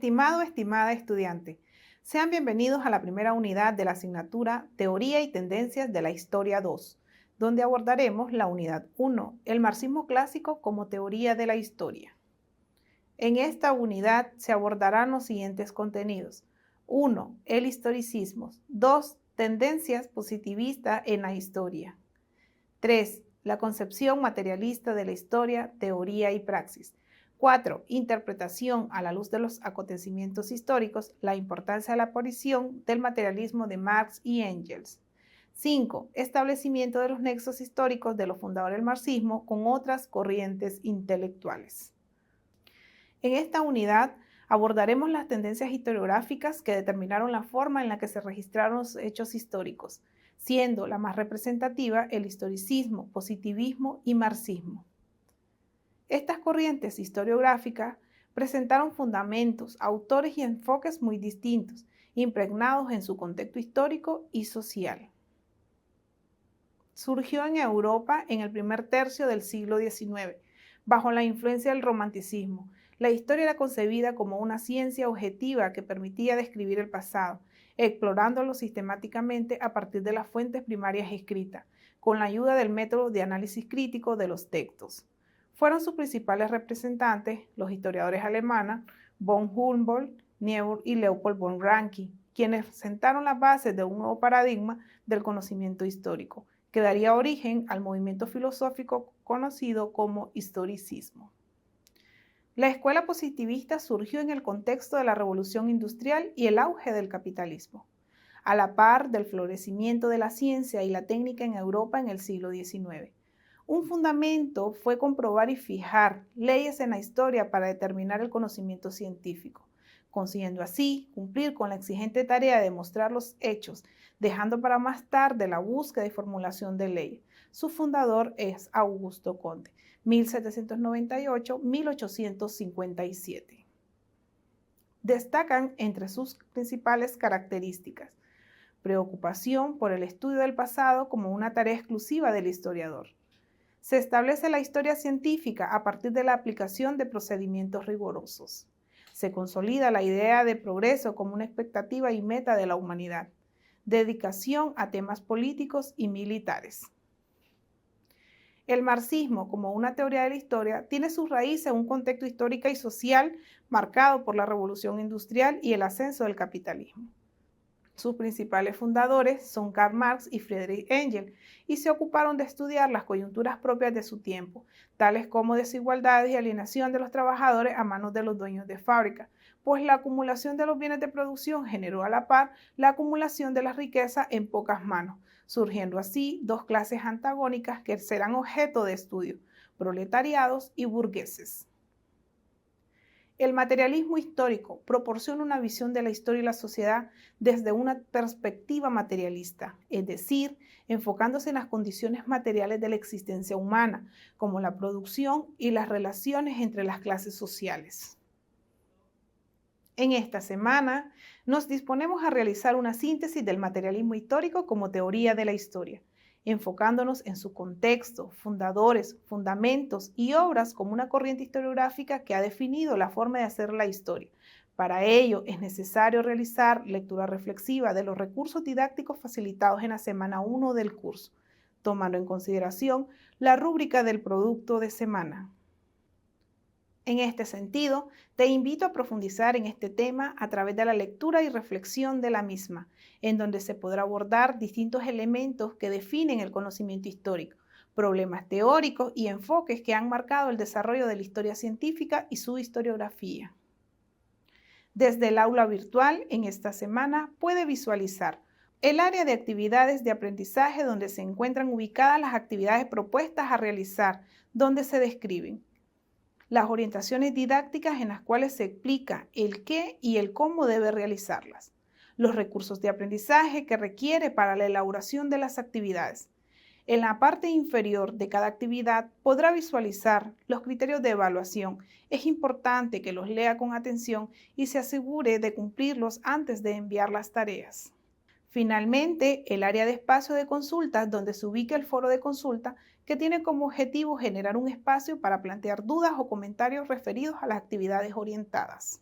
Estimada estudiante, sean bienvenidos a la primera unidad de la asignatura Teoría y Tendencias de la Historia 2, donde abordaremos la unidad 1, el marxismo clásico como teoría de la historia. En esta unidad se abordarán los siguientes contenidos. 1. El historicismo. 2. Tendencias positivistas en la historia. 3. La concepción materialista de la historia, teoría y praxis. 4. Interpretación a la luz de los acontecimientos históricos, la importancia de la aparición del materialismo de Marx y Engels. 5. Establecimiento de los nexos históricos de los fundadores del marxismo con otras corrientes intelectuales. En esta unidad abordaremos las tendencias historiográficas que determinaron la forma en la que se registraron los hechos históricos, siendo la más representativa el historicismo, positivismo y marxismo. Estas corrientes historiográficas presentaron fundamentos, autores y enfoques muy distintos, impregnados en su contexto histórico y social. Surgió en Europa en el primer tercio del siglo XIX, bajo la influencia del romanticismo. La historia era concebida como una ciencia objetiva que permitía describir el pasado, explorándolo sistemáticamente a partir de las fuentes primarias escritas, con la ayuda del método de análisis crítico de los textos. Fueron sus principales representantes los historiadores alemanes von Humboldt, Niebuhr y Leopold von Ranke, quienes sentaron las bases de un nuevo paradigma del conocimiento histórico, que daría origen al movimiento filosófico conocido como historicismo. La escuela positivista surgió en el contexto de la revolución industrial y el auge del capitalismo, a la par del florecimiento de la ciencia y la técnica en Europa en el siglo XIX. Un fundamento fue comprobar y fijar leyes en la historia para determinar el conocimiento científico, consiguiendo así cumplir con la exigente tarea de demostrar los hechos, dejando para más tarde la búsqueda y formulación de leyes. Su fundador es Augusto Comte, 1798-1857. Destacan entre sus principales características: preocupación por el estudio del pasado como una tarea exclusiva del historiador. Se establece la historia científica a partir de la aplicación de procedimientos rigurosos. Se consolida la idea de progreso como una expectativa y meta de la humanidad. Dedicación a temas políticos y militares. El marxismo, como una teoría de la historia, tiene sus raíces en un contexto histórico y social marcado por la revolución industrial y el ascenso del capitalismo. Sus principales fundadores son Karl Marx y Friedrich Engels, y se ocuparon de estudiar las coyunturas propias de su tiempo, tales como desigualdades y alienación de los trabajadores a manos de los dueños de fábrica, pues la acumulación de los bienes de producción generó a la par la acumulación de las riquezas en pocas manos, surgiendo así dos clases antagónicas que serán objeto de estudio: proletariados y burgueses. El materialismo histórico proporciona una visión de la historia y la sociedad desde una perspectiva materialista, es decir, enfocándose en las condiciones materiales de la existencia humana, como la producción y las relaciones entre las clases sociales. En esta semana nos disponemos a realizar una síntesis del materialismo histórico como teoría de la historia, enfocándonos en su contexto, fundadores, fundamentos y obras como una corriente historiográfica que ha definido la forma de hacer la historia. Para ello es necesario realizar lectura reflexiva de los recursos didácticos facilitados en la semana 1 del curso, tomando en consideración la rúbrica del producto de semana. En este sentido, te invito a profundizar en este tema a través de la lectura y reflexión de la misma, en donde se podrá abordar distintos elementos que definen el conocimiento histórico, problemas teóricos y enfoques que han marcado el desarrollo de la historia científica y su historiografía. Desde el aula virtual, en esta semana, puede visualizar el área de actividades de aprendizaje donde se encuentran ubicadas las actividades propuestas a realizar, donde se describen las orientaciones didácticas en las cuales se explica el qué y el cómo debe realizarlas, los recursos de aprendizaje que requiere para la elaboración de las actividades. En la parte inferior de cada actividad podrá visualizar los criterios de evaluación. Es importante que los lea con atención y se asegure de cumplirlos antes de enviar las tareas. Finalmente, el área de espacio de consultas, donde se ubica el foro de consulta, que tiene como objetivo generar un espacio para plantear dudas o comentarios referidos a las actividades orientadas.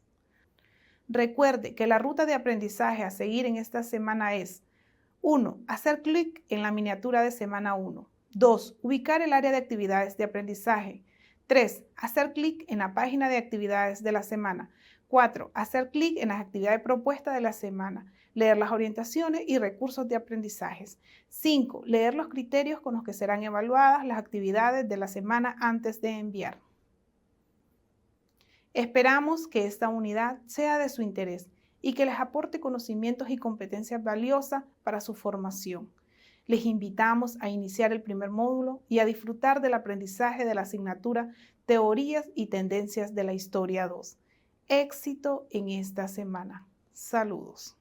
Recuerde que la ruta de aprendizaje a seguir en esta semana es: 1. Hacer clic en la miniatura de semana 1. 2. Ubicar el área de actividades de aprendizaje. 3. Hacer clic en la página de actividades de la semana. 4. Hacer clic en las actividades propuestas de la semana. Leer las orientaciones y recursos de aprendizajes. 5. Leer los criterios con los que serán evaluadas las actividades de la semana antes de enviar. Esperamos que esta unidad sea de su interés y que les aporte conocimientos y competencias valiosas para su formación. Les invitamos a iniciar el primer módulo y a disfrutar del aprendizaje de la asignatura Teorías y Tendencias de la Historia 2. Éxito en esta semana. Saludos.